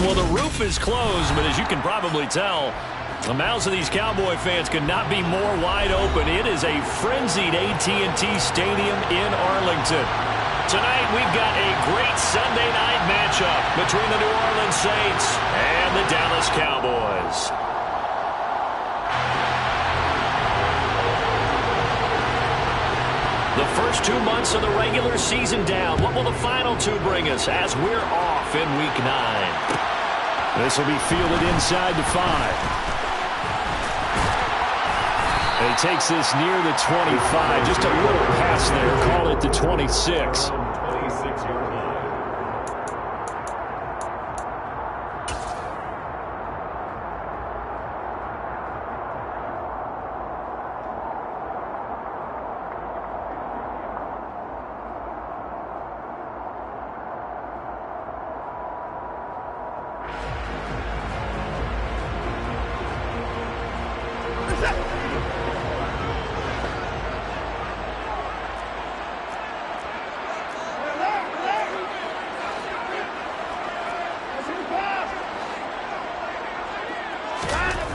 Well, the roof is closed, but as you can probably tell, the mouths of these Cowboy fans could not be more wide open. It is a frenzied AT&T Stadium in Arlington. Tonight, we've got a great Sunday night matchup between the New Orleans Saints and the Dallas Cowboys. The first 2 months of the regular season down. What will the final two bring us as we're off in Week 9? This will be fielded inside the 5. And he takes this near the 25. Just a little pass there. Call it the 26.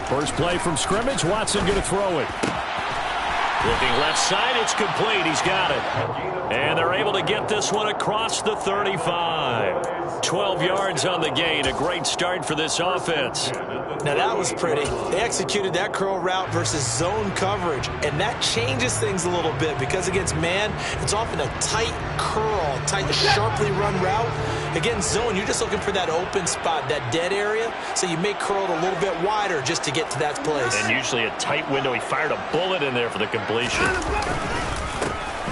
First play from scrimmage. Watson going to throw it. Looking left side. It's complete. He's got it. And they're able to get this one across the 35. 12 yards on the gain. A great start for this offense. Now that was pretty. They executed that curl route versus zone coverage, and that changes things a little bit because against man, it's often a tight curl, tight, sharply run route. Against zone, you're just looking for that open spot, that dead area, so you may curl it a little bit wider just to get to that place. And usually a tight window. He fired a bullet in there for the completion.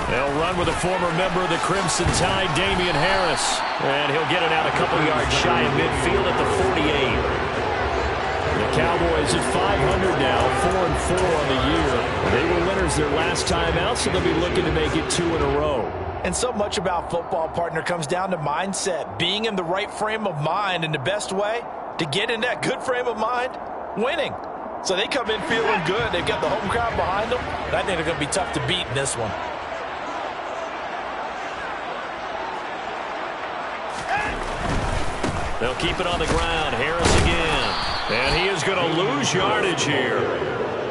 They'll run with a former member of the Crimson Tide, Damian Harris. And he'll get it out a couple yards shy of midfield at the 48. The Cowboys at 500 now, 4-4 on the year. They were winners their last time out, so they'll be looking to make it 2 in a row. And so much about football, partner, comes down to mindset, being in the right frame of mind, and the best way to get in that good frame of mind, winning. So they come in feeling good. They've got the home crowd behind them, and I think they're going to be tough to beat in this one. They'll keep it on the ground. Harris again. And he is going to lose yardage here.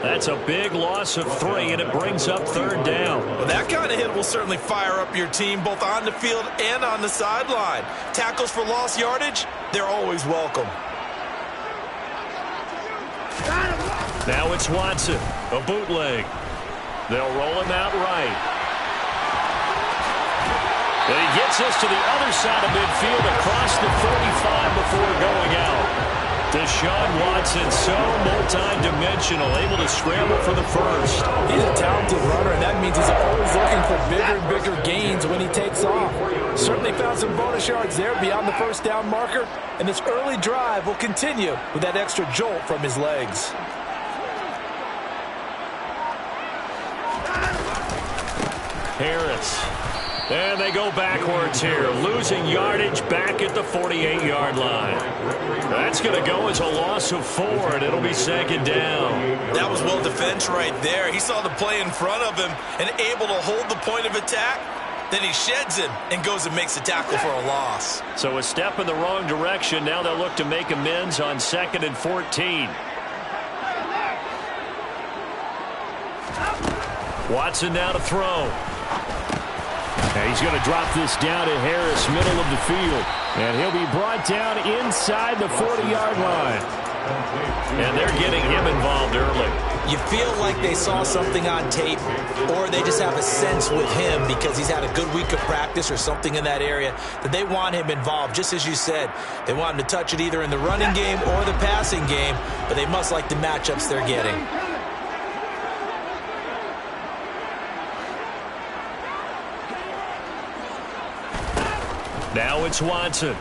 That's a big loss of 3, and it brings up 3rd down. Well, that kind of hit will certainly fire up your team, both on the field and on the sideline. Tackles for lost yardage, they're always welcome. Now it's Watson, a bootleg. They'll roll him out right. And he gets us to the other side of midfield across the 45 before going out. Deshaun Watson, so multi-dimensional, able to scramble for the first. He's a talented runner, and that means he's always looking for bigger and bigger gains when he takes off. Certainly found some bonus yards there beyond the first down marker, and this early drive will continue with that extra jolt from his legs. Harris. And they go backwards here, losing yardage back at the 48-yard line. That's going to go as a loss of 4, and it'll be 2nd down. That was well defense right there. He saw the play in front of him and able to hold the point of attack. Then he sheds him and goes and makes a tackle for a loss. So a step in the wrong direction. Now they'll look to make amends on 2nd and 14. Watson now to throw. And he's going to drop this down to Harris, middle of the field. And he'll be brought down inside the 40-yard line. And they're getting him involved early. You feel like they saw something on tape, or they just have a sense with him because he's had a good week of practice or something in that area that they want him involved. Just as you said, they want him to touch it either in the running game or the passing game, but they must like the matchups they're getting. Now it's Watson.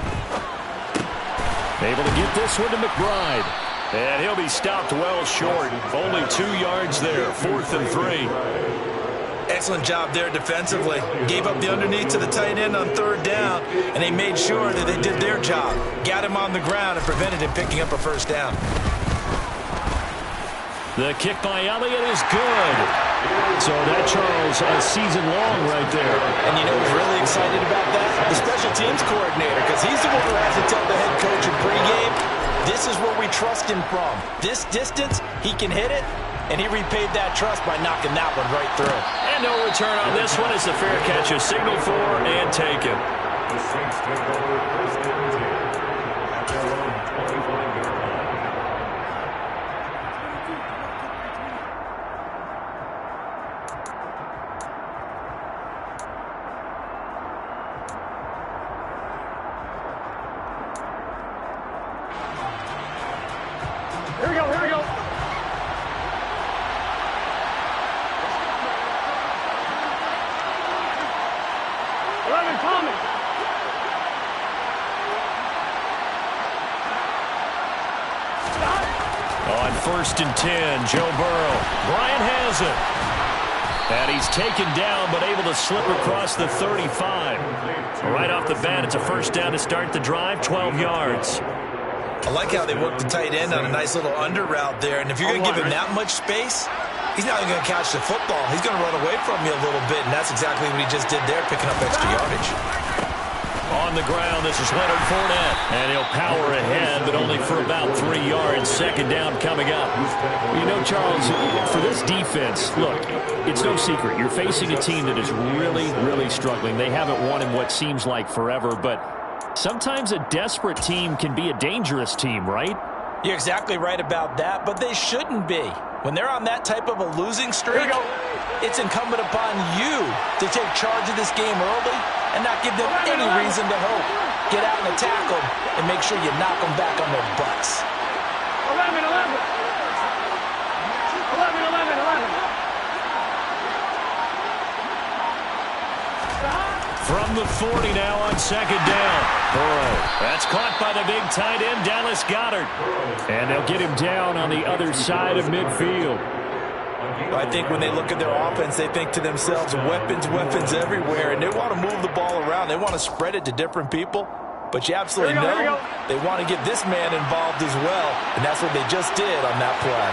Able to get this one to McBride. And he'll be stopped well short. Only 2 yards there. 4th and 3. Excellent job there defensively. Gave up the underneath to the tight end on 3rd down, and they made sure that they did their job. Got him on the ground and prevented him picking up a 1st down. The kick by Elliott is good. So that, Charles, a season long right there. And you know who's really excited about that? The special teams coordinator, because he's the one who has to tell the head coach in pregame, this is where we trust him from. This distance, he can hit it, and he repaid that trust by knocking that one right through. And no return on this one. It's a fair catch, a signal for, and take it. The Saints take over first and 10 at their own 25-yard line. Here we go, here we go. Tommy. On 1st and 10, Joe Burrow. Bryant has it. And he's taken down, but able to slip across the 35. Right off the bat, it's a first down to start the drive, 12 yards. I like how they work the tight end on a nice little under route there. And if you're going to give him that much space, he's not even going to catch the football. He's going to run away from you a little bit, and that's exactly what he just did there, picking up extra yardage. On the ground, this is Leonard Fournette. And he'll power ahead, but only for about 3 yards. Second down coming up. You know, Charles, for this defense, look, it's no secret. You're facing a team that is really, really struggling. They haven't won in what seems like forever, but sometimes a desperate team can be a dangerous team, right? You're exactly right about that, but they shouldn't be. When they're on that type of a losing streak, it's incumbent upon you to take charge of this game early and not give them any reason to hope. Get out and attack them and make sure you knock them back on their butts. 11, 11. 11, 11, 11. From the 40 now on second down. Burrow. That's caught by the big tight end, Dallas Goedert. And they'll get him down on the other side of midfield. I think when they look at their offense, they think to themselves, weapons, weapons everywhere, and they want to move the ball around. They want to spread it to different people. But you absolutely know they want to get this man involved as well, and that's what they just did on that play.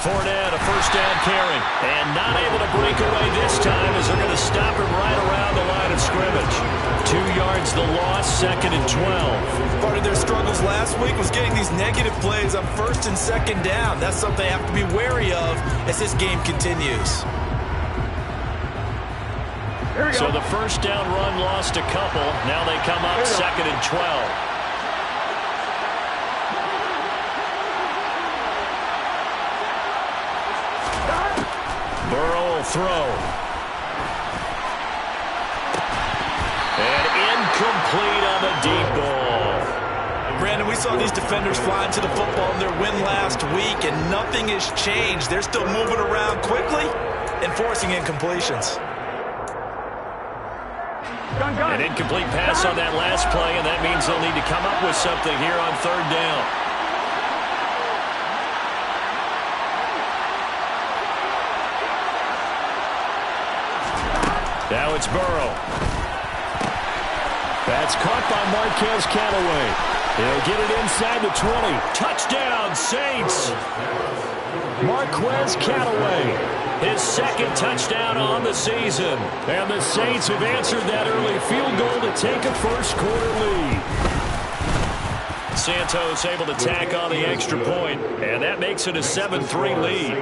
Fournette, a first down carry, and not able to break away this time as they're going to stop him right around the line of scrimmage. 2 yards the loss, second and 12. Part of their struggles last week was getting these negative plays on first and second down. That's something they have to be wary of as this game continues. So the first down run lost a couple. Now they come up second and 12. Burrow will throw. And incomplete on the deep ball. Brandon, we saw these defenders flying to the football in their win last week, and nothing has changed. They're still moving around quickly and forcing incompletions. An incomplete pass on that last play, and that means they'll need to come up with something here on third down. Now it's Burrow. That's caught by Marquez Callaway. He'll get it inside the 20. Touchdown, Saints. Marquez Callaway, his second touchdown on the season. And the Saints have answered that early field goal to take a first-quarter lead. Santos able to tack on the extra point, and that makes it a 7-3 lead.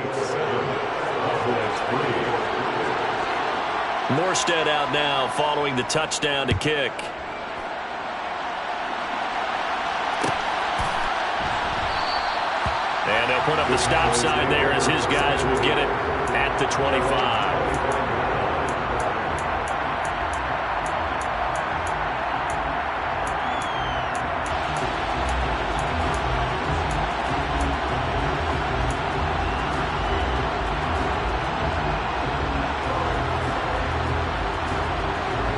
Morstead out now following the touchdown to kick. And they'll put up the stop sign there as his guys will get it at the 25.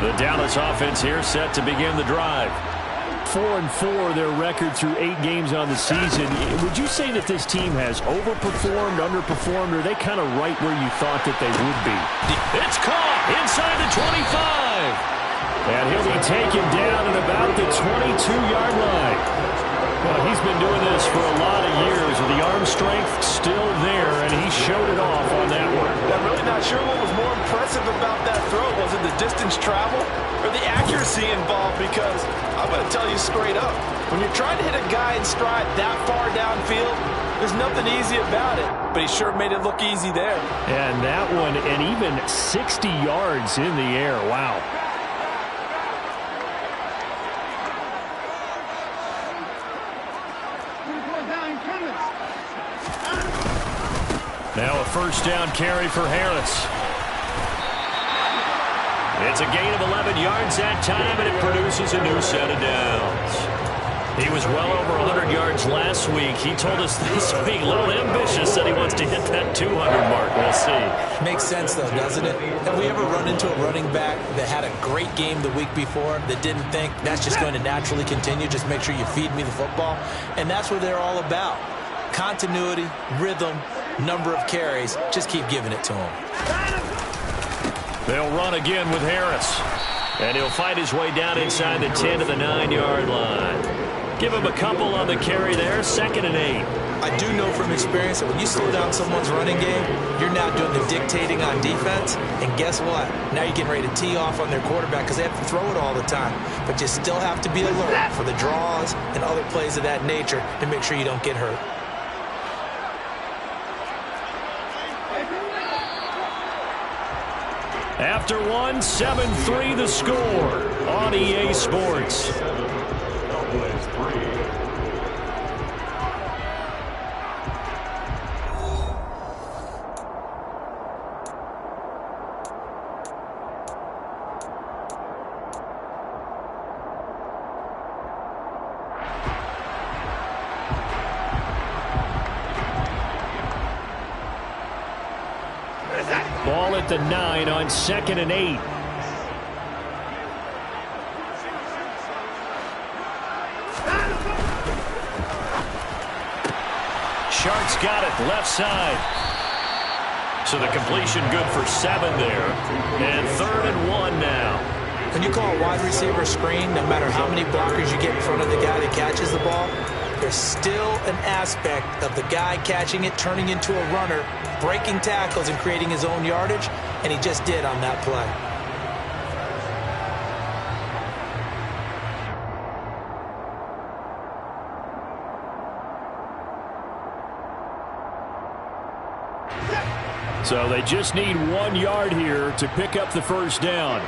The Dallas offense here set to begin the drive. 4-4 their record through 8 games on the season. Would you say that this team has overperformed, underperformed, or are they kind of right where you thought that they would be? It's caught inside the 25. And he'll be taken down at about the 22-yard line. Well, he's been doing this for a lot of years with the arm strength still there, and he showed it off on that one. I'm really not sure what was more impressive about that throw. Was it the distance travel or the accuracy involved? Because I'm going to tell you straight up, when you're trying to hit a guy in stride that far downfield, there's nothing easy about it, but he sure made it look easy there. And that one, and even 60 yards in the air. Wow. Now a first down carry for Harris. It's a gain of 11 yards that time, and it produces a new set of downs. He was well over 100 yards last week. He told us this week, a little ambitious, said he wants to hit that 200 mark. We'll see. Makes sense, though, doesn't it? Have we ever run into a running back that had a great game the week before that didn't think that's just going to naturally continue? Just make sure you feed me the football. And that's what they're all about. Continuity, rhythm, number of carries. Just keep giving it to him. They'll run again with Harris. And he'll fight his way down inside the 10 to the 9-yard line. Give him a couple on the carry there, 2nd and 8. I do know from experience that when you slow down someone's running game, you're now doing the dictating on defense. And guess what? Now you're getting ready to tee off on their quarterback because they have to throw it all the time. But you still have to be alert for the draws and other plays of that nature to make sure you don't get hurt. After one, 7-3 the score on EA Sports. Cowboys 3. Ball at the 9 on 2nd and 8. Shark's got it left side. So the completion good for 7 there. And 3rd and 1 now. When you call a wide receiver screen, no matter how many blockers you get in front of the guy that catches the ball, there's still an aspect of the guy catching it, turning into a runner, breaking tackles and creating his own yardage, and he just did on that play. So they just need 1 yard here to pick up the first down.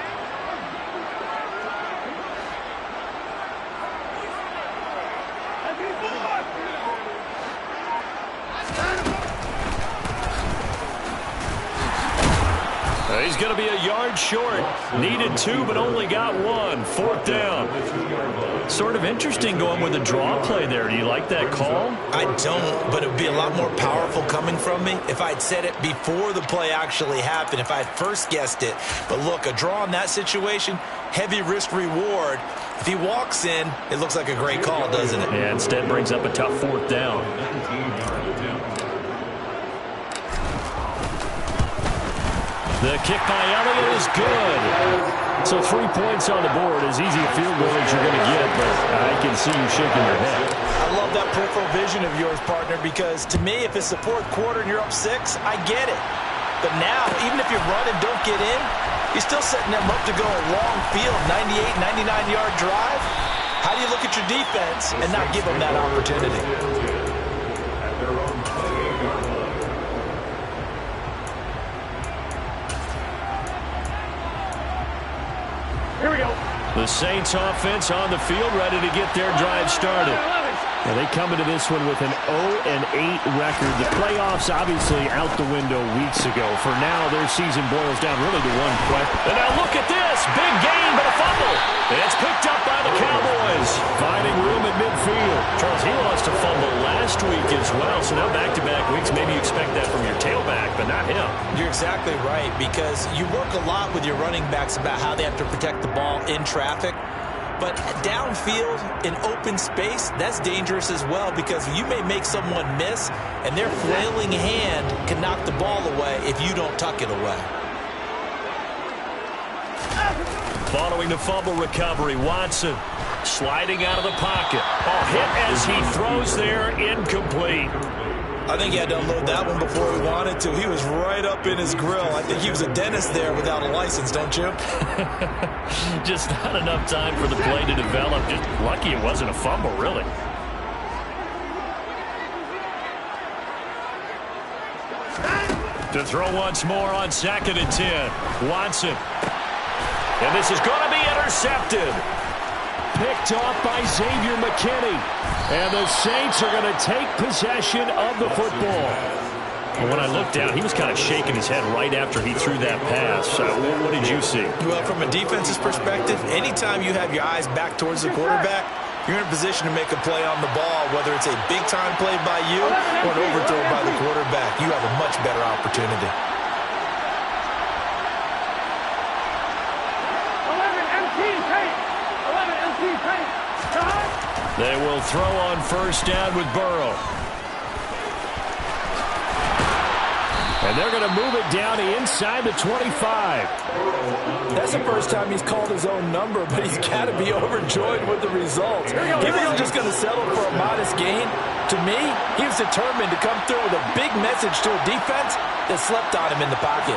He's going to be a yard short. Needed 2, but only got 1. 4th down. Sort of interesting going with the draw play there. Do you like that call? I don't, but it would be a lot more powerful coming from me if I'd said it before the play actually happened, if I had first guessed it. But look, a draw in that situation, heavy risk reward. If he walks in, it looks like a great call, doesn't it? Yeah, instead brings up a tough 4th down. The kick by Elliott is good. So 3 points on the board. As easy a field goal as you're going to get, but I can see you shaking your head. I love that peripheral vision of yours, partner, because to me, if it's the 4th quarter and you're up 6, I get it. But now, even if you run and don't get in, you're still setting them up to go a long field, 98, 99-yard drive. How do you look at your defense and not give them that opportunity? At their own 28-yard line. Here we go. The Saints offense on the field, ready to get their drive started. Now they come into this one with an 0-8 record. The playoffs obviously out the window weeks ago. For now, their season boils down really to one question. And now look at this. Big gain, but a fumble. It's picked up by the Cowboys. Finding room at midfield. Charles, he lost a fumble last week as well. So now back-to-back weeks, maybe you expect that from your tailback, but not him. You're exactly right, because you work a lot with your running backs about how they have to protect the ball in traffic. But downfield, in open space, that's dangerous as well, because you may make someone miss, and their flailing hand can knock the ball away if you don't tuck it away. Following the fumble recovery, Watson. Sliding out of the pocket. Oh, hit as he throws there, incomplete. I think he had to unload that one before he wanted to. He was right up in his grill. I think he was a dentist there without a license, don't you? Just not enough time for the play to develop. Just lucky it wasn't a fumble, really. To throw once more on 2nd and 10. Watson. And this is going to be intercepted. Picked off by Xavier McKinney. And the Saints are going to take possession of the football. And when I looked down, he was kind of shaking his head right after he threw that pass. What did you see? Well, from a defense's perspective, anytime you have your eyes back towards the quarterback, you're in a position to make a play on the ball, whether it's a big-time play by you or an overthrow by the quarterback. You have a much better opportunity. 11 empty tape. 11 empty tape. They will throw on 1st down with Burrow. And they're going to move it down to inside the 25. That's the first time he's called his own number, but he's got to be overjoyed with the results. He wasn't just going to settle for a modest gain. To me, he was determined to come through with a big message to a defense that slept on him in the pocket.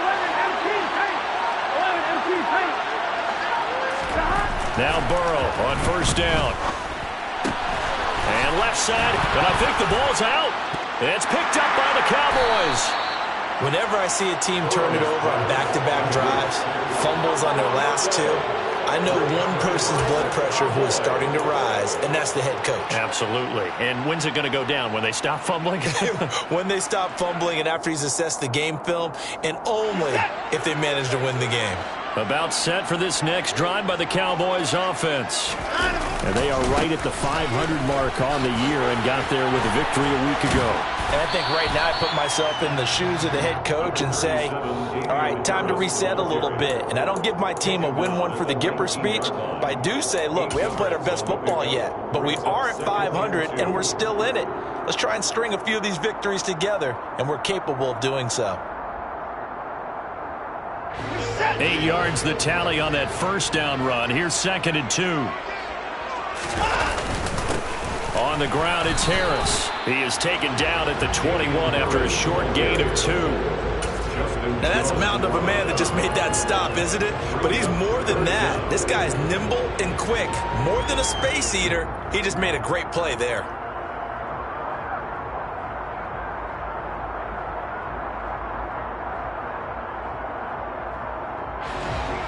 11 empty tape. 11 empty tape. Now Burrow on 1st down. And left side, and I think the ball's out. It's picked up by the Cowboys. Whenever I see a team turn it over on back-to-back drives, fumbles on their last two, I know one person's blood pressure who is starting to rise, and that's the head coach. Absolutely. And when's it going to go down? When they stop fumbling? When they stop fumbling and after he's assessed the game film, and only if they manage to win the game. About set for this next drive by the Cowboys offense. And they are right at the 500 mark on the year and got there with a victory a week ago. And I think right now I put myself in the shoes of the head coach and say, all right, time to reset a little bit. And I don't give my team a win one for the Gipper speech, but I do say, look, we haven't played our best football yet, but we are at 500 and we're still in it. Let's try and string a few of these victories together, and we're capable of doing so. 8 yards the tally on that 1st down run. Here's 2nd and 2. On the ground, it's Harris. He is taken down at the 21 after a short gain of 2. Now that's a mountain of a man that just made that stop, isn't it? But he's more than that. This guy's nimble and quick. More than a space eater, he just made a great play there.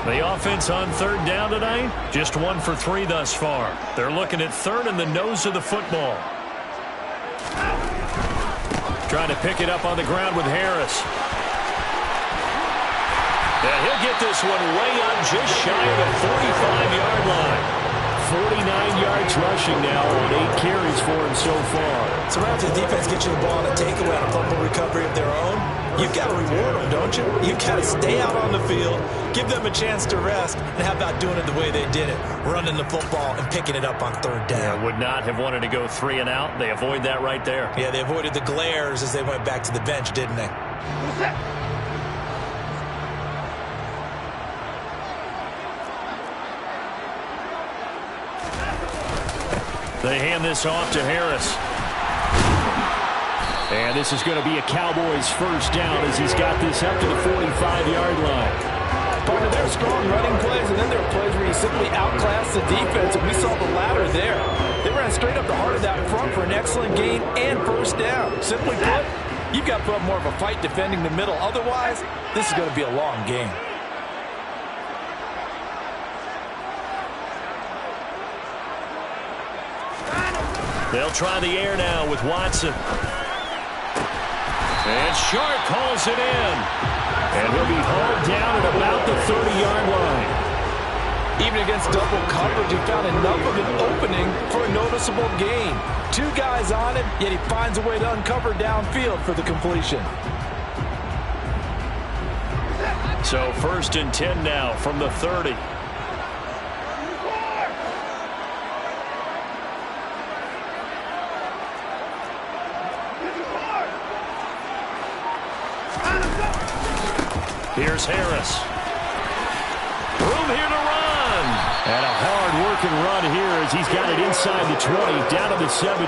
The offense on 3rd down tonight, just 1 for 3 thus far. They're looking at 3rd and the nose of the football. Trying to pick it up on the ground with Harris. And he'll get this one way up just shy of the 45-yard line. 49 yards rushing now on 8 carries for him so far. So after the defense gets you the ball on a takeaway on a fumble recovery of their own, you've got to reward them, don't you? You've got to stay out on the field, give them a chance to rest, and how about doing it the way they did it, running the football and picking it up on 3rd down. Would not have wanted to go 3 and out. They avoid that right there. Yeah, they avoided the glares as they went back to the bench, didn't they? They hand this off to Harris. And this is going to be a Cowboys 1st down as he's got this up to the 45-yard line. Partner, there are strong running plays, and then there are plays where you simply outclass the defense, and we saw the latter there. They ran straight up the heart of that front for an excellent gain and 1st down. Simply put, you've got to put up more of a fight defending the middle. Otherwise, this is going to be a long game. They'll try the air now with Watson. And Sharp calls it in. And he'll be hauled down at about the 30-yard line. Even against double coverage, he found enough of an opening for a noticeable gain. 2 guys on him, yet he finds a way to uncover downfield for the completion. So 1st and 10 now from the 30. Here's Harris. room here to run. And a hard-working run here as he's got it inside the 20, down to the 17.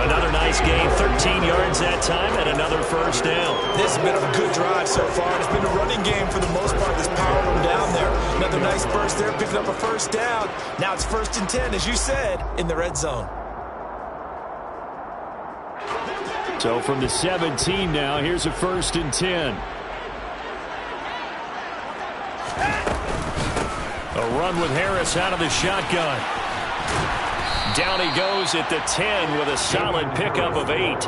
Another nice gain, 13 yards that time, and another first down. This has been a good drive so far. It's been a running game for the most part that's powered them down there. Another nice burst there, picking up a first down. Now it's 1st and 10, as you said, in the red zone. So from the 17 now, here's a 1st and 10. A run with Harris out of the shotgun. Down he goes at the 10 with a solid pickup of 8.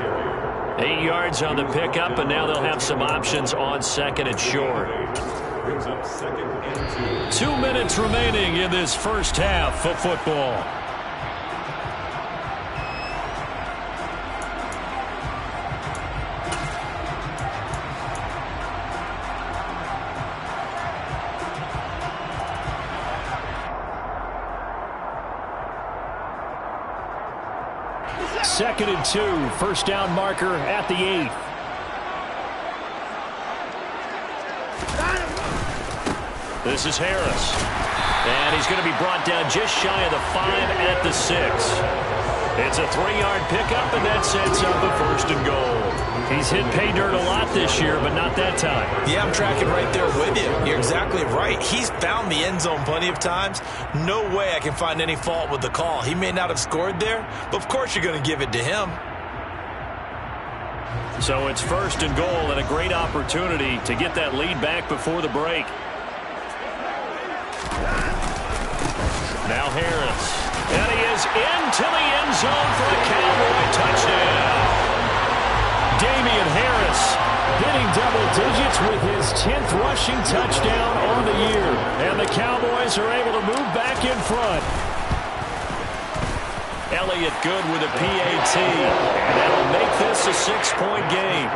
8 yards on the pickup, and now they'll have some options on 2nd and short. 2 minutes remaining in this first half of football. Second and 2, first down marker at the 8th. This is Harris. And he's going to be brought down just shy of the 5 at the 6. It's a 3-yard pickup, and that sets up a 1st and goal. He's hit pay dirt a lot this year, but not that time. Yeah, I'm tracking right there with you. You're exactly right. He's found the end zone plenty of times. No way I can find any fault with the call. He may not have scored there, but of course you're going to give it to him. So it's 1st and goal, and a great opportunity to get that lead back before the break. Now Harris. And he is into the end zone for a Cowboy touchdown. Damian Harris hitting double digits with his 10th rushing touchdown on the year. And the Cowboys are able to move back in front. Elliott good with a PAT. And that'll make this a 6-point game.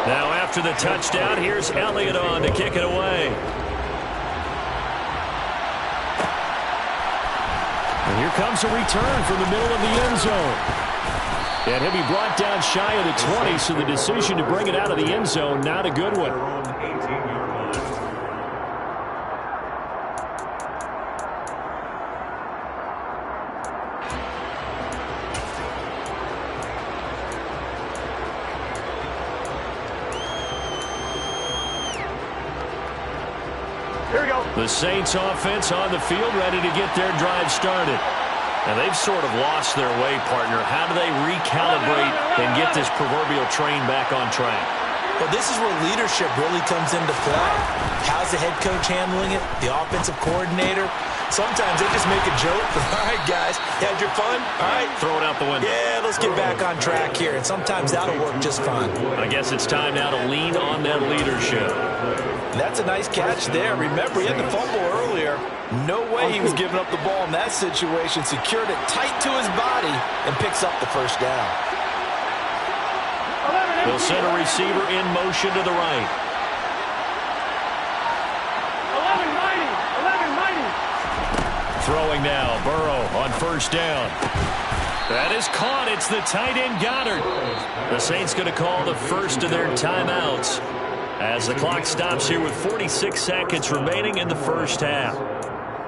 Now after the touchdown, here's Elliott on to kick it away. And here comes a return from the middle of the end zone. And he'll be brought down shy of the 20, so the decision to bring it out of the end zone, not a good one. Here we go. The Saints offense on the field, ready to get their drive started. And they've sort of lost their way, partner. How do they recalibrate and get this proverbial train back on track? Well, this is where leadership really comes into play. How's the head coach handling it? The offensive coordinator? Sometimes they just make a joke. All right, guys, had your fun? All right. Throw it out the window. Yeah, let's get back on track here. And sometimes that'll work just fine. I guess it's time now to lean on that leadership. That's a nice catch there. Remember, he had the fumble earlier. No way he was giving up the ball in that situation. Secured it tight to his body and picks up the first down. They'll send a receiver in motion to the right. 11 mighty. Throwing now, Burrow on first down. That is caught. It's the tight end Goddard. The Saints going to call the first of their timeouts as the clock stops here with 46 seconds remaining in the first half.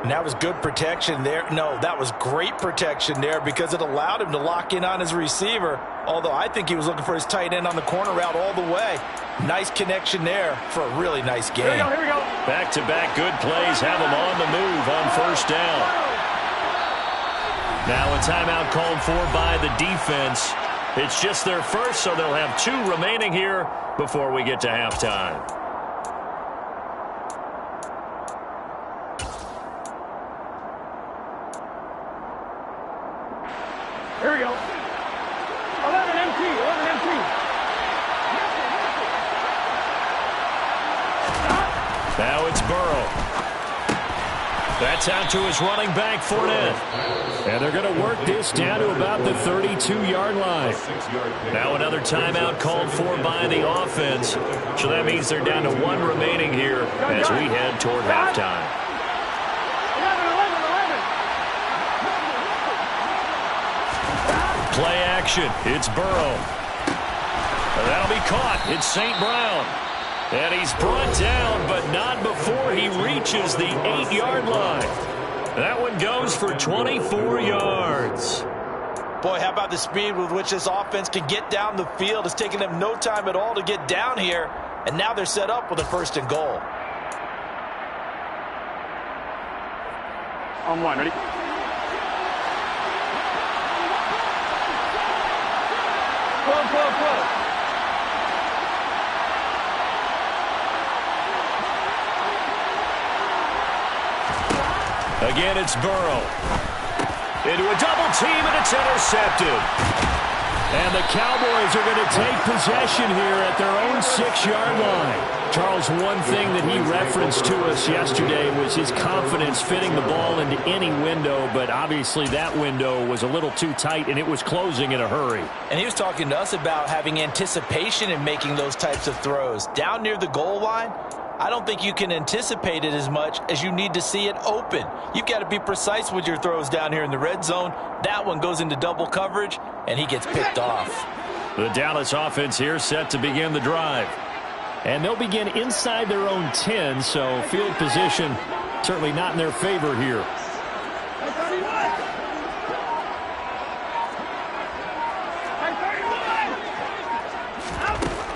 And that was good protection there. No, that was great protection there because it allowed him to lock in on his receiver. Although I think he was looking for his tight end on the corner route all the way. Nice connection there for a really nice game. Here we go. Back-to-back good plays have them on the move on first down. Now a timeout called for by the defense. It's just their first, so they'll have 2 remaining here before we get to halftime. Here we go. 11 MT. Now it's Burrow. That's out to his running back, Fournette. And they're going to work this down to about the 32-yard line. Now another timeout called for by the offense. So that means they're down to 1 remaining here as we head toward halftime. 11. Play action. It's Burrow. That'll be caught. It's St. Brown. And he's brought down, but not before he reaches the 8-yard line. That one goes for 24 yards. Boy, how about the speed with which this offense can get down the field? It's taken them no time at all to get down here, and now they're set up with a 1st and goal. On one, ready? Pull. Again, it's Burrow. Into a double team, and it's intercepted. And the Cowboys are going to take possession here at their own 6-yard line. Charles, one thing that he referenced to us yesterday was his confidence fitting the ball into any window, but obviously that window was a little too tight, and it was closing in a hurry. And he was talking to us about having anticipation in making those types of throws. Down near the goal line, I don't think you can anticipate it as much as you need to see it open. You've got to be precise with your throws down here in the red zone. That one goes into double coverage, and he gets picked off. The Dallas offense here set to begin the drive. And they'll begin inside their own 10, so field position certainly not in their favor here.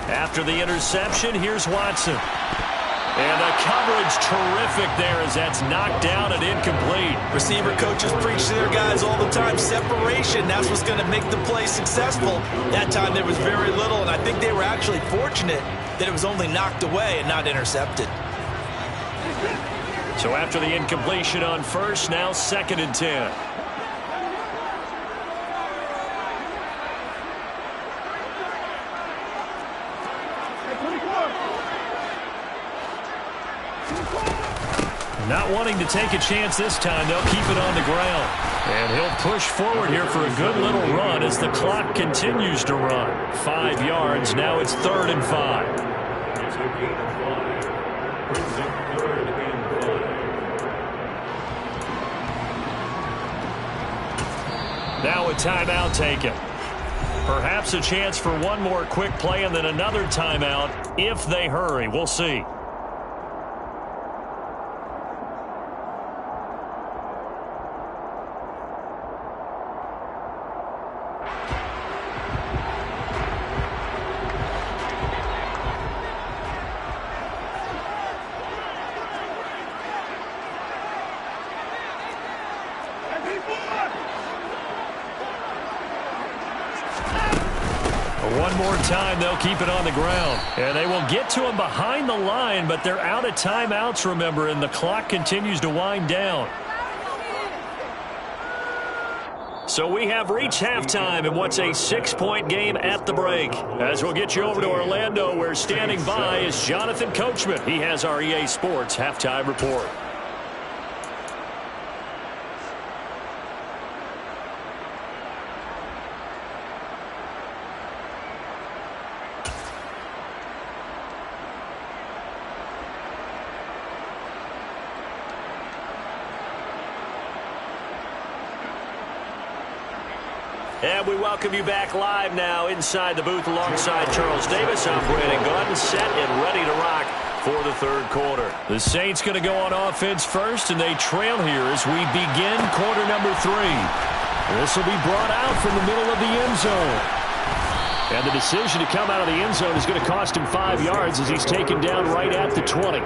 After the interception, here's Watson. And the coverage terrific there as that's knocked down and incomplete. Receiver coaches preach to their guys all the time. Separation, that's what's going to make the play successful. That time there was very little, and I think they were actually fortunate that it was only knocked away and not intercepted. So after the incompletion on 1st, now 2nd and 10. Not wanting to take a chance this time, they'll keep it on the ground. And he'll push forward here for a good little run as the clock continues to run. 5 yards, now it's 3rd and 5. Now a timeout taken. Perhaps a chance for one more quick play and then another timeout if they hurry. We'll see. One more time, they'll keep it on the ground. And they will get to him behind the line, but they're out of timeouts, remember, and the clock continues to wind down. So we have reached halftime in what's a 6-point game at the break. As we'll get you over to Orlando, where standing by is Jonathan Coachman. He has our EA Sports halftime report. And we welcome you back live now inside the booth alongside Charles Davis. I'm Brandon Gaudin, set and ready to rock for the 3rd quarter. The Saints going to go on offense first, and they trail here as we begin quarter number 3. This will be brought out from the middle of the end zone. And the decision to come out of the end zone is going to cost him 5 yards as he's taken down right at the 20.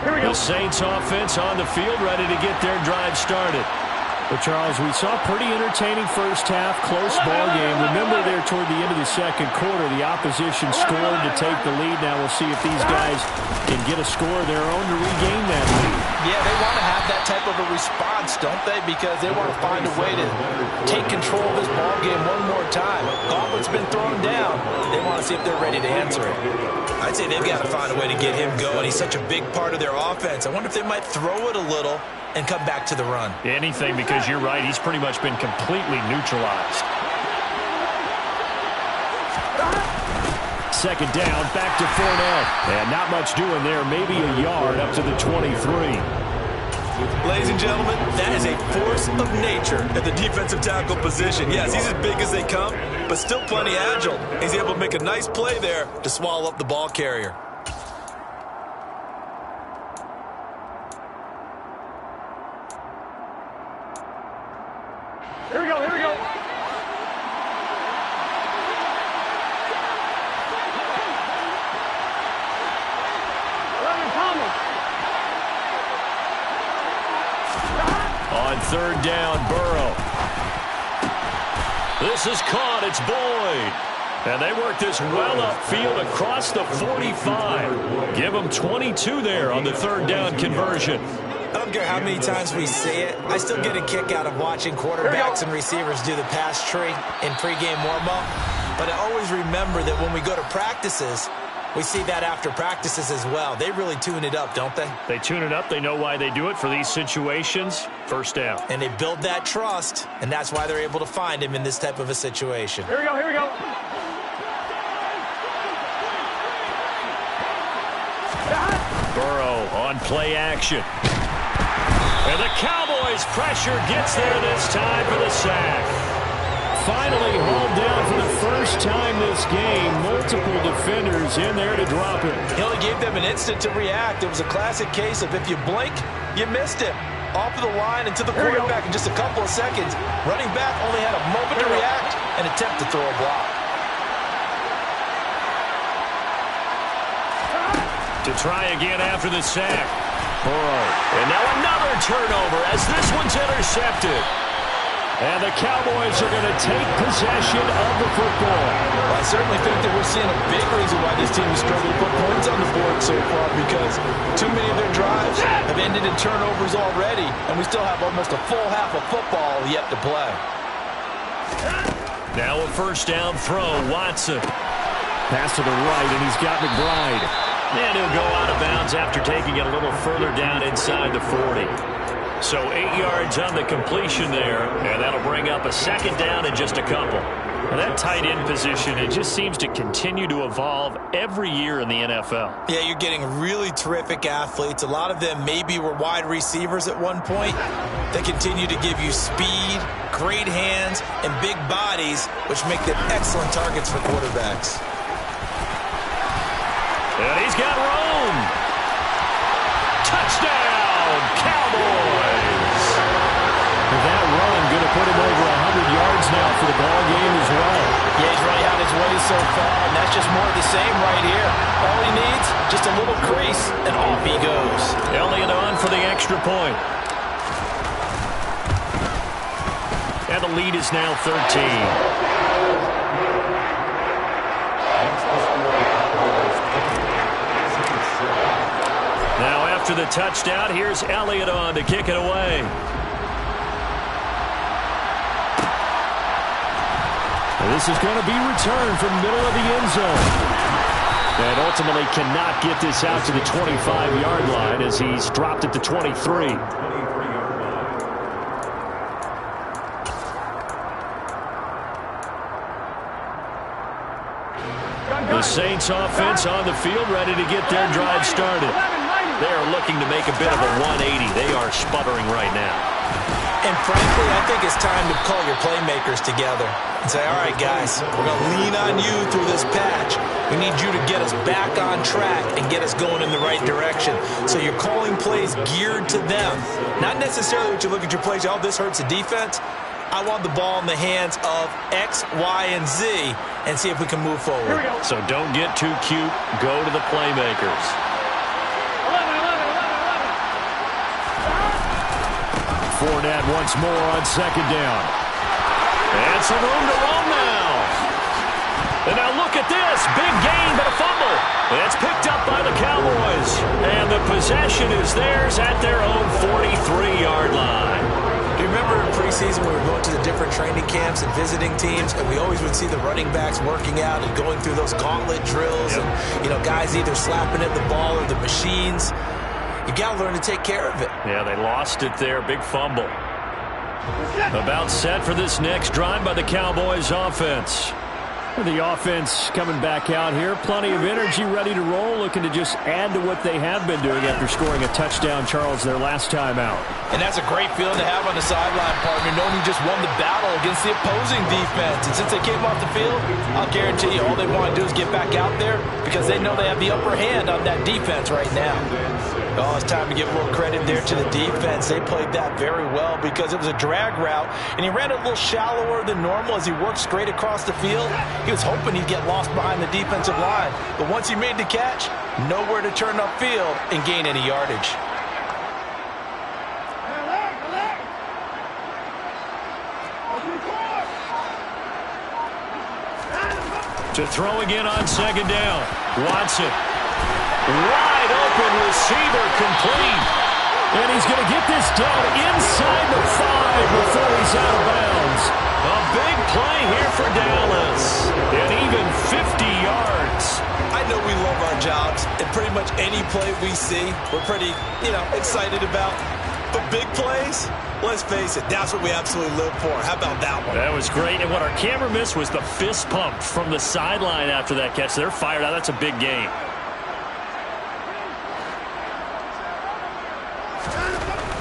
The Saints offense on the field, ready to get their drive started. Well, Charles, we saw a pretty entertaining first half, close ball game. Remember there toward the end of the 2nd quarter, the opposition scored to take the lead. Now we'll see if these guys can get a score of their own to regain that lead. Yeah, they want to have that type of a response, don't they? Because they want to find a way to take control of this ball game one more time. Gauntlet's been thrown down. They want to see if they're ready to answer it. I'd say they've got to find a way to get him going. He's such a big part of their offense. I wonder if they might throw it a little and come back to the run. Anything, because you're right, he's pretty much been completely neutralized. second down, back to Fournette. And not much doing there, maybe a yard up to the 23. Ladies and gentlemen, that is a force of nature at the defensive tackle position. Yes, he's as big as they come, but still plenty agile. He's able to make a nice play there to swallow up the ball carrier. Here we go, here we go. On third down, Burrow. This is caught. It's Boyd. And they work this well upfield across the 45. Give them 22 there on the third down conversion. I don't care how many times we see it. I still get a kick out of watching quarterbacks and receivers do the pass tree in pregame warm-up. But I always remember that when we go to practices, we see that after practices as well. They really tune it up, don't they? They tune it up. They know why they do it for these situations. First down. And they build that trust, and that's why they're able to find him in this type of a situation. Here we go, here we go. Burrow on play action. And the Cowboys pressure gets there this time for the sack. Finally hauled down for the first time this game. Multiple defenders in there to drop it. He only gave them an instant to react. It was a classic case of if you blink, you missed him. Off of the line and to the quarterback in just a couple of seconds. Running back only had a moment to react and attempt to throw a block. To try again after the sack. Burrow. And now another turnover as this one's intercepted. And the Cowboys are going to take possession of the football. Well, I certainly think that we're seeing a big reason why this team has struggled to put points on the board so far, because too many of their drives have ended in turnovers already, and we still have almost a full half of football yet to play. Now a first down throw. Watson. Pass to the right, and he's got McBride. And he'll go out of bounds after taking it a little further down inside the 40. So 8 yards on the completion there, and that'll bring up a second down in just a couple. Well, that tight end position, it just seems to continue to evolve every year in the NFL. Yeah, you're getting really terrific athletes. A lot of them maybe were wide receivers at one point. They continue to give you speed, great hands, and big bodies, which make them excellent targets for quarterbacks. And he's got room. Touchdown, Cowboys. That run going to put him over 100 yards now for the ball game as well. Yeah, he's really had his way so far, and that's just more of the same right here. All he needs, just a little crease, and off he goes. Elliott on for the extra point. And the lead is now 13. Now after the touchdown, here's Elliott on to kick it away. This is going to be returned from middle of the end zone. And ultimately cannot get this out to the 25-yard line as he's dropped at the 23. The Saints offense on the field, ready to get their drive started. They are looking to make a bit of a 180. They are sputtering right now. And frankly, I think it's time to call your playmakers together and say, all right, guys, we're going to lean on you through this patch. We need you to get us back on track and get us going in the right direction. So you're calling plays geared to them. Not necessarily what you look at your plays, oh, this hurts the defense. I want the ball in the hands of X, Y, and Z and see if we can move forward. So don't get too cute. Go to the playmakers. 11. Fournette once more on second down. And some room to roam now. And now look at this. Big gain, but a fumble. It's picked up by the Cowboys. And the possession is theirs at their own 43-yard line. Do you remember in preseason we were going to the different training camps and visiting teams, and we always would see the running backs working out and going through those gauntlet drills, and, you know, guys either slapping at the ball or the machines. You got to learn to take care of it. Yeah, they lost it there. Big fumble. About set for this next drive by the Cowboys offense. The offense coming back out here. Plenty of energy, ready to roll, looking to just add to what they have been doing after scoring a touchdown, Charles, their last time out. And that's a great feeling to have on the sideline, partner, knowing you just won the battle against the opposing defense. And since they came off the field, I'll guarantee you all they want to do is get back out there because they know they have the upper hand on that defense right now. Oh, it's time to give a little credit there to the defense. They played that very well because it was a drag route, and he ran it a little shallower than normal as he worked straight across the field. He was hoping he'd get lost behind the defensive line, but once he made the catch, nowhere to turn upfield and gain any yardage. To throw again on second down. Watson. Wide open receiver, complete. And he's going to get this down inside the 5 before he's out of bounds. A big play here for Dallas. And even 50 yards. I know we love our jobs, and pretty much any play we see, we're pretty, excited about. But big plays, let's face it, that's what we absolutely live for. How about that one? That was great. And what our camera missed was the fist pump from the sideline after that catch. They're fired out. That's a big game.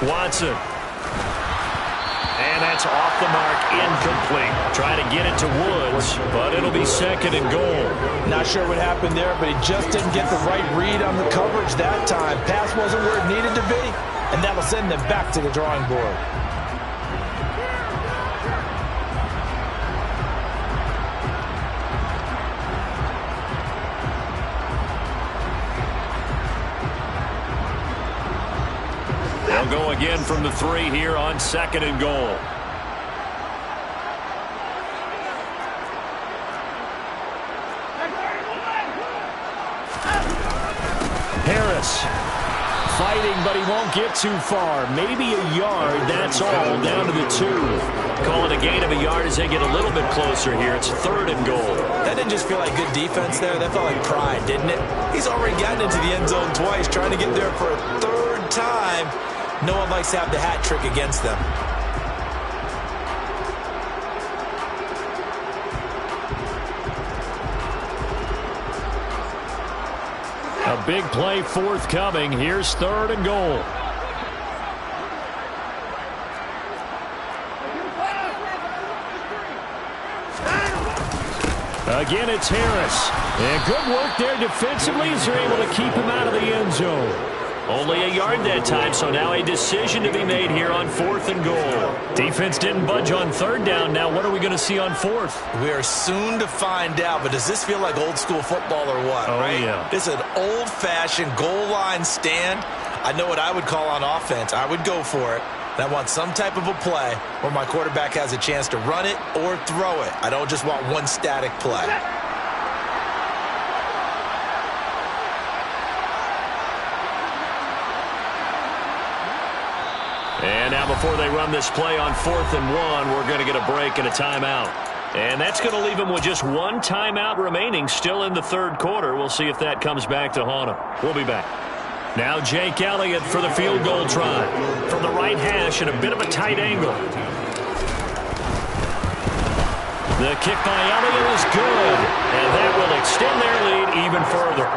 Watson. And that's off the mark, incomplete. Trying to get it to Woods, but it'll be second and goal. Not sure what happened there, but he just didn't get the right read on the coverage that time. Pass wasn't where it needed to be, and that'll send them back to the drawing board. They'll go again from the 3 here on second and goal. Harris fighting, but he won't get too far. Maybe a yard, that's all, down to the 2. Call it a gain of a yard as they get a little bit closer here. It's third and goal. That didn't just feel like good defense there. That felt like pride, didn't it? He's already gotten into the end zone twice, trying to get there for a third time. No one likes to have the hat trick against them. A big play forthcoming. Here's third and goal. Again, it's Harris. And good work there defensively as they're able to keep him out of the end zone. Only a yard that time, so now a decision to be made here on fourth and goal. Defense didn't budge on third down. Now what are we going to see on fourth? We are soon to find out, but does this feel like old school football or what? Oh, right? yeah. This is an old-fashioned goal line stand. I know what I would call on offense. I would go for it. And I want some type of a play where my quarterback has a chance to run it or throw it. I don't just want one static play. And now before they run this play on 4th and 1, we're going to get a break and a timeout. And that's going to leave them with just one timeout remaining still in the third quarter. We'll see if that comes back to haunt them. We'll be back. Now Jake Elliott for the field goal try. From the right hash at a bit of a tight angle. The kick by Elliott is good. And that will extend their lead even further.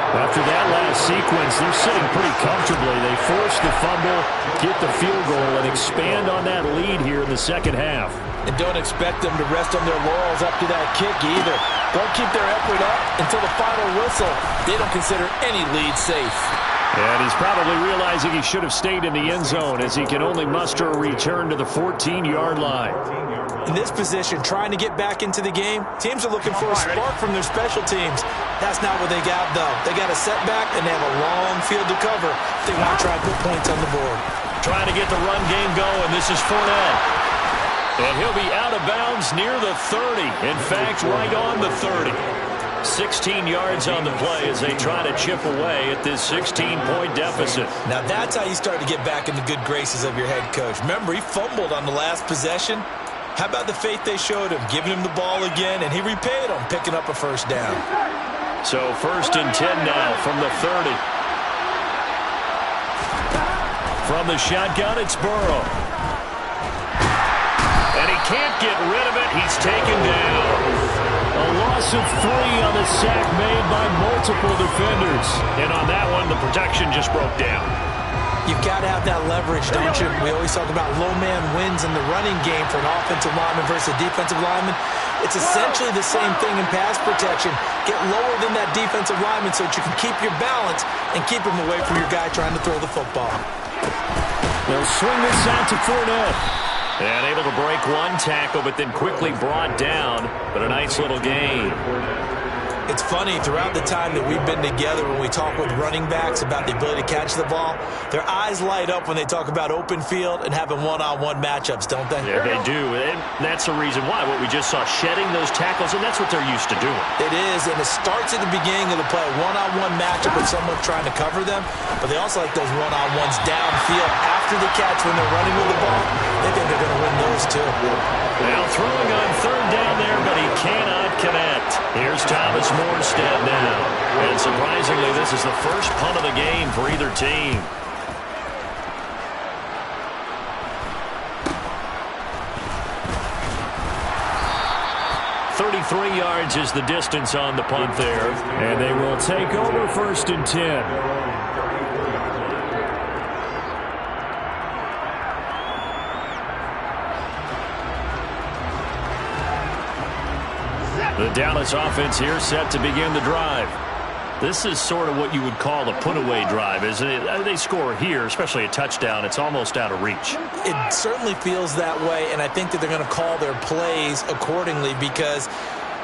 After that last sequence, they're sitting pretty comfortably. They force the fumble, get the field goal, and expand on that lead here in the second half. And don't expect them to rest on their laurels up to that kick either. They'll keep their effort up until the final whistle. They don't consider any lead safe. And he's probably realizing he should have stayed in the end zone as he can only muster a return to the 14-yard line. In this position, trying to get back into the game, teams are looking for a spark from their special teams. That's not what they got, though. They got a setback, and they have a long field to cover if they want to try and put points on the board. Trying to get the run game going. This is Fournette. And he'll be out of bounds near the 30. In fact, right on the 30. 16 yards on the play as they try to chip away at this 16-point deficit. Now that's how you start to get back in the good graces of your head coach. Remember, he fumbled on the last possession. How about the faith they showed him, giving him the ball again, and he repaid them, picking up a first down. So 1st and 10 now from the 30. From the shotgun, it's Burrow. And he can't get rid of it. He's taken down. A loss of 3 on the sack made by multiple defenders. And on that one, the protection just broke down. You've got to have that leverage, don't you? We always talk about low man wins in the running game for an offensive lineman versus a defensive lineman. It's essentially the same thing in pass protection. Get lower than that defensive lineman so that you can keep your balance and keep him away from your guy trying to throw the football. They'll swing this out to Fournette. And able to break one tackle, but then quickly brought down. But a nice little gain. It's funny, throughout the time that we've been together, when we talk with running backs about the ability to catch the ball, their eyes light up when they talk about open field and having one-on-one matchups, don't they? Yeah, they do. And that's the reason why. What we just saw, shedding those tackles, and that's what they're used to doing. It is, and it starts at the beginning of the play, one-on-one matchup with someone trying to cover them, but they also like those one-on-ones downfield after the catch when they're running with the ball. They think they're going to win those, too. Now throwing on third down there, but he cannot connect. Here's Thomas Morstead now. And surprisingly, this is the first punt of the game for either team. .33 yards is the distance on the punt there. And they will take over 1st and 10. The Dallas offense here set to begin the drive. This is sort of what you would call a put-away drive, isn't it? They score here, especially a touchdown. It's almost out of reach. It certainly feels that way, and I think that they're going to call their plays accordingly because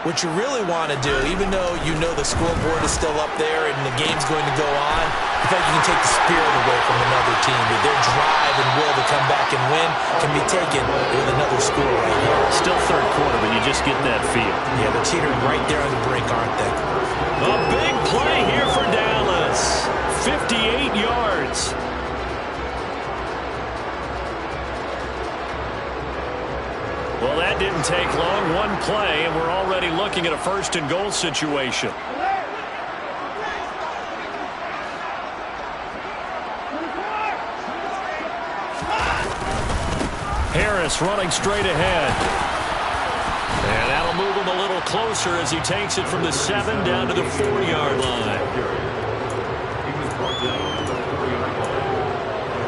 what you really want to do, even though you know the scoreboard is still up there and the game's going to go on, in fact, you can take the spirit away from another team. That their drive and will to come back and win can be taken with another score right here. Still third quarter, but you just get that feel. Yeah, they're teetering right there on the brink, aren't they? A big play here for Dallas. 58 yards. Well, that didn't take long. One play, and we're already looking at a 1st and goal situation. Harris running straight ahead. And that'll move him a little closer as he takes it from the 7 down to the 4-yard line. He was brought down at the 4-yard line.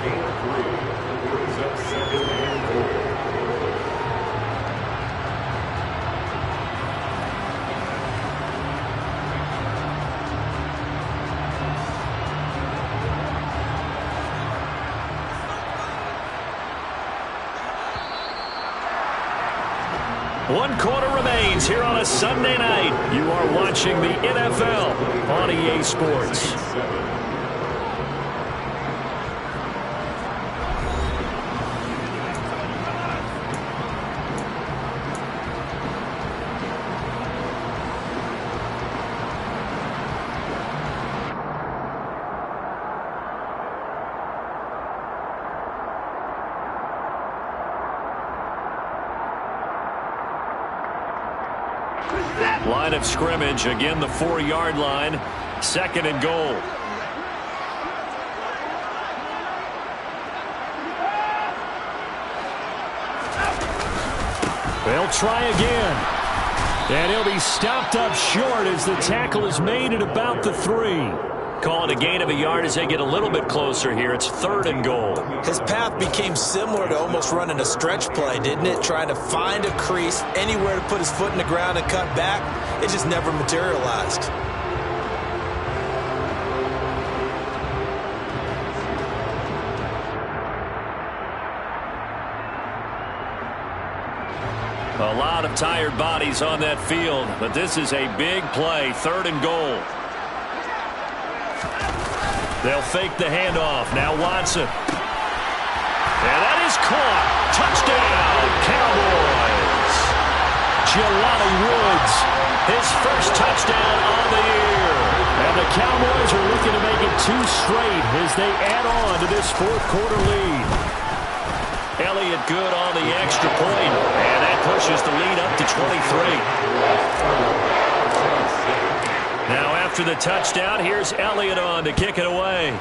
Gain of 3. Brings up 2nd and goal. One quarter remains here on a Sunday night. You are watching the NFL on EA Sports. Line of scrimmage, again the 4-yard line, 2nd and goal. They'll try again. And he'll be stopped up short as the tackle is made at about the 3. Calling a gain of a yard as they get a little bit closer here. It's 3rd and goal. His path became similar to almost running a stretch play, didn't it? Trying to find a crease, anywhere to put his foot in the ground and cut back. It just never materialized. A lot of tired bodies on that field, but this is a big play, 3rd and goal. They'll fake the handoff. Now Watson. And that is caught. Touchdown, Cowboys. Jelani Woods, his first touchdown on the year. And the Cowboys are looking to make it 2 straight as they add on to this 4th quarter lead. Elliott good on the extra point, and that pushes the lead up to 23. Now after the touchdown, here's Elliott on to kick it away.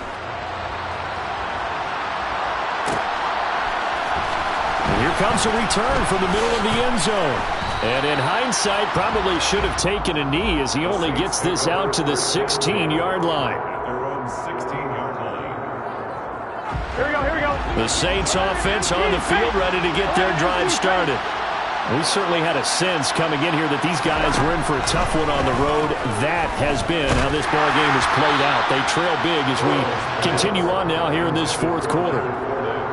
And here comes a return from the middle of the end zone. And in hindsight, probably should have taken a knee as he only gets this out to the 16-yard line. At their own 16-yard line. Here we go, here we go. The Saints offense on the field, ready to get their drive started. We certainly had a sense coming in here that these guys were in for a tough one on the road. That has been how this ball game has played out. They trail big as we continue on now here in this fourth quarter.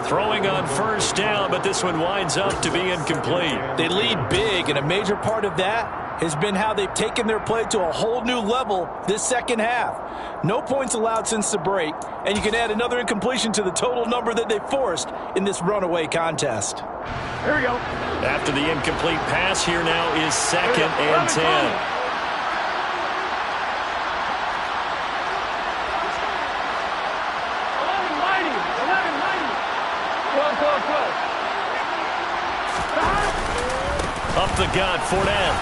Throwing on first down, but this one winds up to be incomplete. They lead big, and a major part of that has been how they've taken their play to a whole new level this second half. No points allowed since the break, and you can add another incompletion to the total number that they forced in this runaway contest. Here we go. After the incomplete pass, here now is second and 10. 12. Up the gut, Fournette.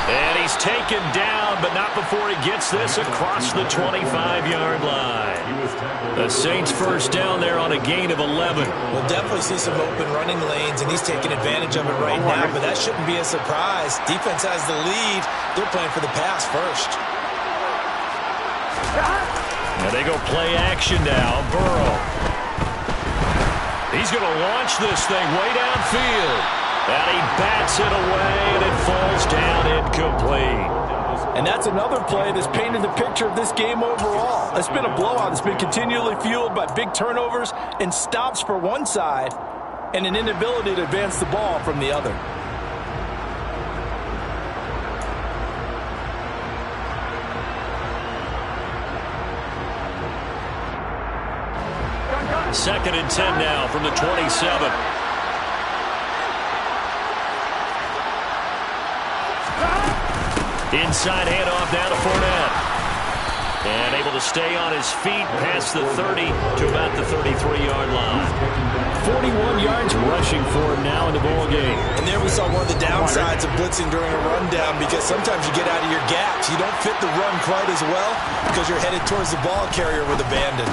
And he's taken down, but not before he gets this across the 25-yard line. The Saints first down there on a gain of 11. We'll definitely see some open running lanes, and he's taking advantage of it right now, but that shouldn't be a surprise. Defense has the lead. They're playing for the pass first. Now they go play action now. Burrow. He's going to launch this thing way downfield. And he bats it away, and it falls down incomplete. And that's another play that's painted the picture of this game overall. It's been a blowout. It's been continually fueled by big turnovers and stops for one side and an inability to advance the ball from the other. Second and 10 now from the 27. Inside handoff now to Fournette. And able to stay on his feet past the 30 to about the 33-yard line. 41 yards rushing for him now in the ball game. And there we saw one of the downsides of blitzing during a rundown, because sometimes you get out of your gaps. You don't fit the run quite as well because you're headed towards the ball carrier with abandon.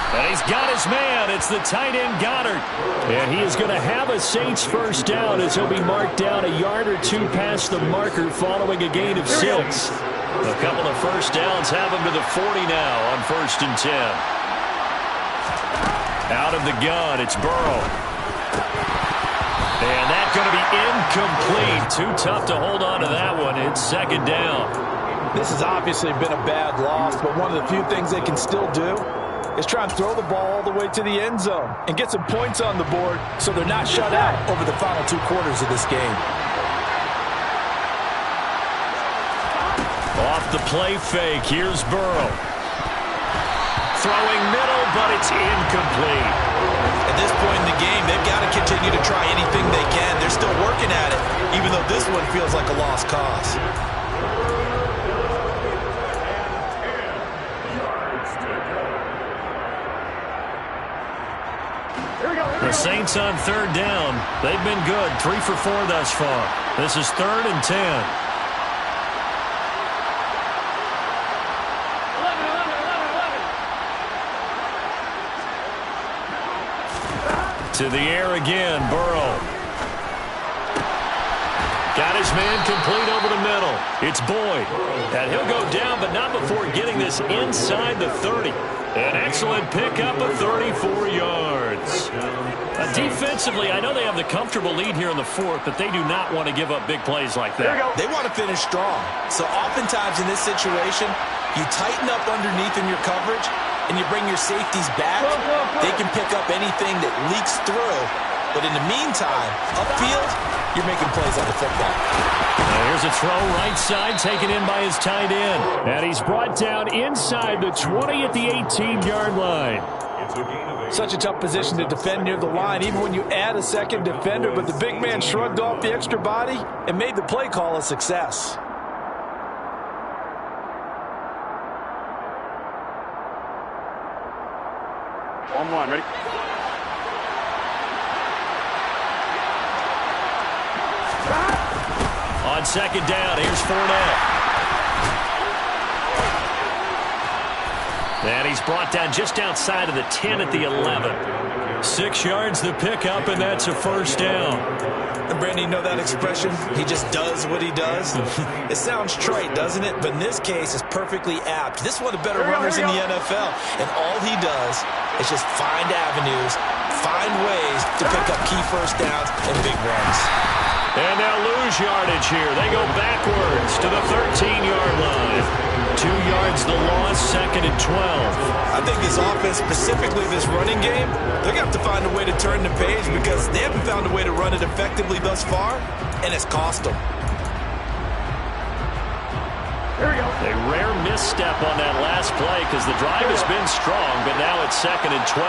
And he's got his man. It's the tight end, Goddard. And he is going to have a Saints first down as he'll be marked down a yard or two past the marker following a gain of 6. A couple of first downs have him to the 40 now on first and 10. Out of the gun, it's Burrow. And that's going to be incomplete. Too tough to hold on to that one. It's second down. This has obviously been a bad loss, but one of the few things they can still do is try and throw the ball all the way to the end zone and get some points on the board so they're not shut out over the final 2 quarters of this game. Off the play fake, here's Burrow. Throwing middle, but it's incomplete. At this point in the game, they've got to continue to try anything they can. They're still working at it, even though this one feels like a lost cause. The Saints on third down. They've been good. 3 for 4 thus far. This is third and 10. 11. To the air again, Burrow. Got his man complete over the middle. It's Boyd. And he'll go down, but not before getting this inside the 30. An excellent pickup of 34 yards. Defensively, I know they have the comfortable lead here in the fourth, but they do not want to give up big plays like that. They want to finish strong. So oftentimes in this situation, you tighten up underneath in your coverage, and you bring your safeties back. They can pick up anything that leaks through. But in the meantime, upfield, you're making plays on the football. Here's a throw right side taken in by his tight end. And he's brought down inside the 20 at the 18-yard line. Such a tough position to defend near the line, even when you add a second defender. But the big man shrugged off the extra body and made the play call a success. One more, ready? On second down, here's Fournette. And he's brought down just outside of the 10 at the 11. 6 yards the pickup, and that's a first down. And Brandon, you know that expression? He just does what he does. It sounds trite, doesn't it? But in this case, it's perfectly apt. This is one of the better runners in the NFL. And all he does is just find avenues, find ways to pick up key first downs and big runs. And they'll lose yardage here. They go backwards to the 13-yard line. 2 yards the loss, 2nd and 12. I think this offense, specifically this running game, they're going to have to find a way to turn the page because they haven't found a way to run it effectively thus far, and it's cost them. Here we go. A rare misstep on that last play because the drive has been strong, but now it's 2nd and 12.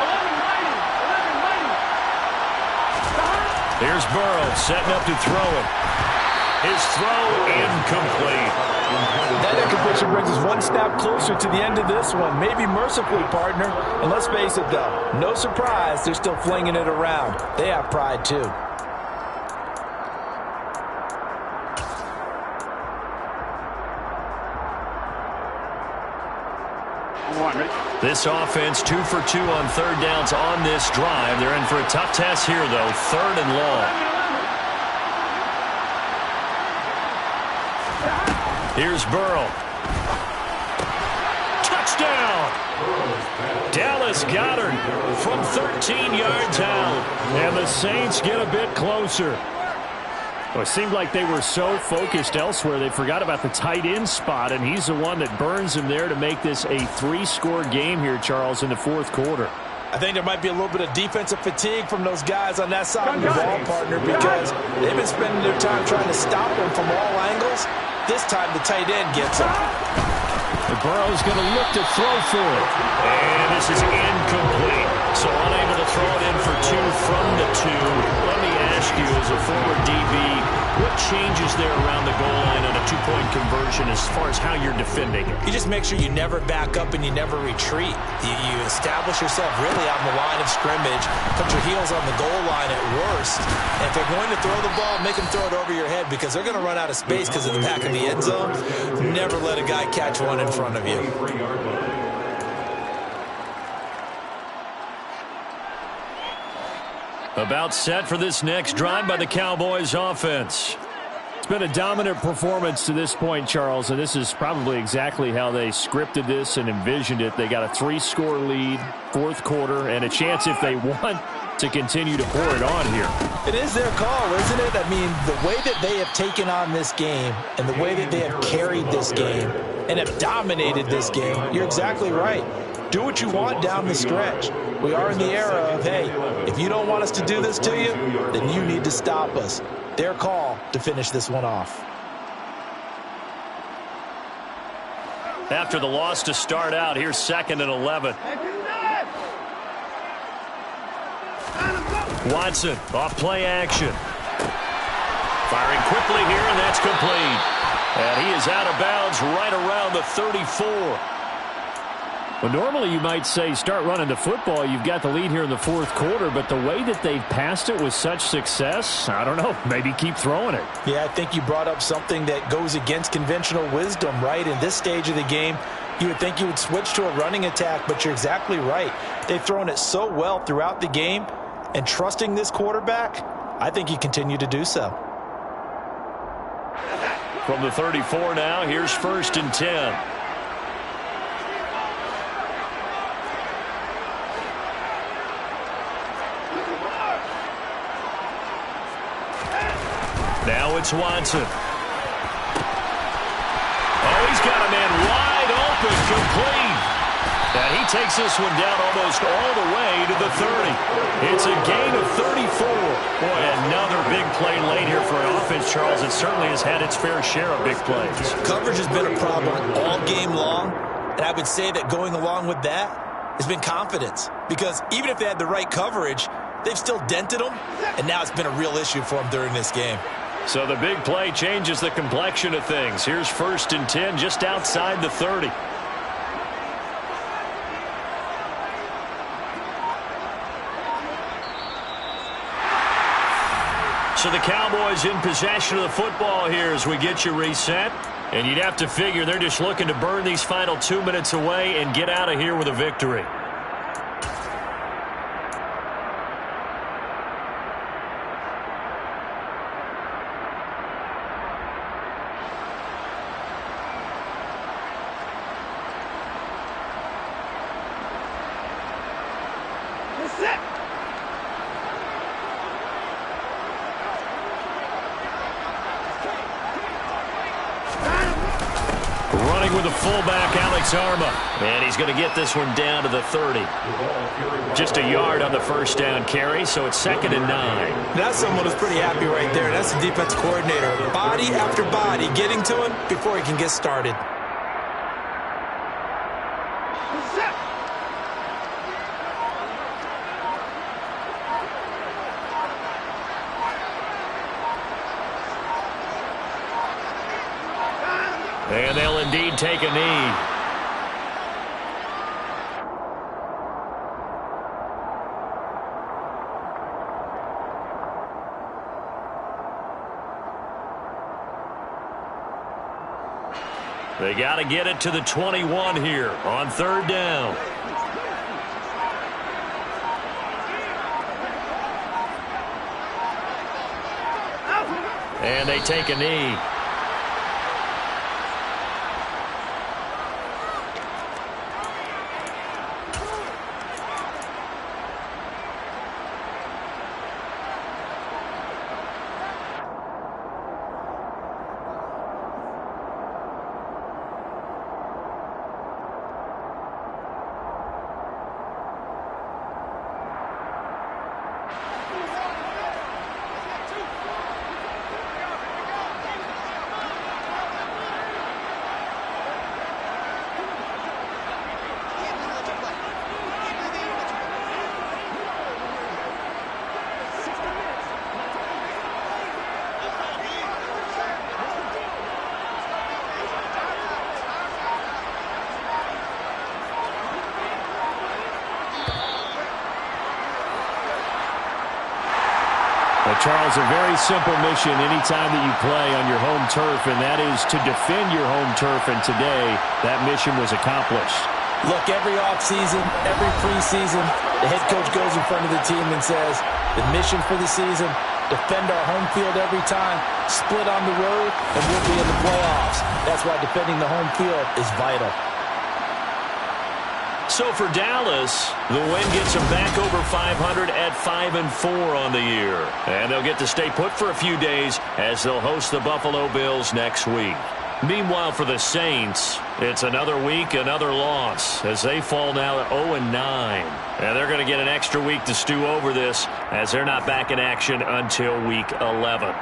11 mighty. Here's Burrow setting up to throw it. His throw incomplete. That incompletion brings us one snap closer to the end of this one. Maybe mercifully, partner. And let's face it, though, no surprise, they're still flinging it around. They have pride, too. This offense 2 for 2 on third downs on this drive. They're in for a tough test here, though. 3rd and long. Here's Burrow. Touchdown! Dallas Goedert from 13 yards out. And the Saints get a bit closer. Well, it seemed like they were so focused elsewhere they forgot about the tight end spot, and he's the one that burns them there to make this a 3-score game here, Charles, in the 4th quarter. I think there might be a little bit of defensive fatigue from those guys on that side of the ball, partner, because they've been spending their time trying to stop them from all angles. This time the tight end gets him. Burrow's going to look to throw for it. And this is incomplete. So unable to throw it in for 2 from the 2. Let me ask you, as a former DB, what changes there around the goal line on a 2-point conversion as far as how you're defending it? You just make sure you never back up and you never retreat. You establish yourself really on the line of scrimmage, put your heels on the goal line at worst, and if they're going to throw the ball, make them throw it over your head because they're going to run out of space because of the back of the end zone. Never let a guy catch one in front of you. About set for this next drive by the Cowboys offense. It's been a dominant performance to this point, Charles, and this is probably exactly how they scripted this and envisioned it. They got a 3-score lead, 4th quarter, and a chance if they want to continue to pour it on here. It is their call, isn't it? I mean, the way that they have taken on this game and the way that they have carried this game and have dominated this game, you're exactly right. Do what you want down the stretch. We are in the era of, hey, if you don't want us to do this to you, then you need to stop us. Their call to finish this one off. After the loss to start out, here's 2nd and 11. Watson, off play action. Firing quickly here, and that's complete. And he is out of bounds right around the 34. Well, normally you might say start running the football. You've got the lead here in the 4th quarter, but the way that they've passed it with such success, I don't know, maybe keep throwing it. Yeah, I think you brought up something that goes against conventional wisdom, right? In this stage of the game, you would think you would switch to a running attack, but you're exactly right. They've thrown it so well throughout the game, and trusting this quarterback, I think you continue to do so. From the 34 now, here's 1st and 10. Now it's Watson. Oh, he's got a man wide open, complete. And he takes this one down almost all the way to the 30. It's a gain of 34. Boy, another big play late here for an offense, Charles. It certainly has had its fair share of big plays. Coverage has been a problem all game long, and I would say that going along with that has been confidence. Because even if they had the right coverage, they've still dented them, and now it's been a real issue for them during this game. So the big play changes the complexion of things. Here's 1st and 10 just outside the 30. So the Cowboys in possession of the football here as we get you reset. And you'd have to figure they're just looking to burn these final 2 minutes away and get out of here with a victory. Running with the fullback, Alex Arma. And he's going to get this one down to the 30. Just a yard on the first down carry, so it's 2nd and 9. That's someone who's pretty happy right there. That's the defense coordinator. Body after body getting to him before he can get started. And they'll indeed take a knee. They got to get it to the 21 here on 3rd down. And they take a knee. Charles, a very simple mission anytime that you play on your home turf, and that is to defend your home turf, and today that mission was accomplished. Look, every offseason, every preseason, the head coach goes in front of the team and says, the mission for the season, defend our home field every time, split on the road, and we'll be in the playoffs. That's why defending the home field is vital. So for Dallas, the win gets them back over 500 at 5-4 on the year. And they'll get to stay put for a few days as they'll host the Buffalo Bills next week. Meanwhile, for the Saints, it's another week, another loss, as they fall now at 0-9. And they're going to get an extra week to stew over this, as they're not back in action until week 11.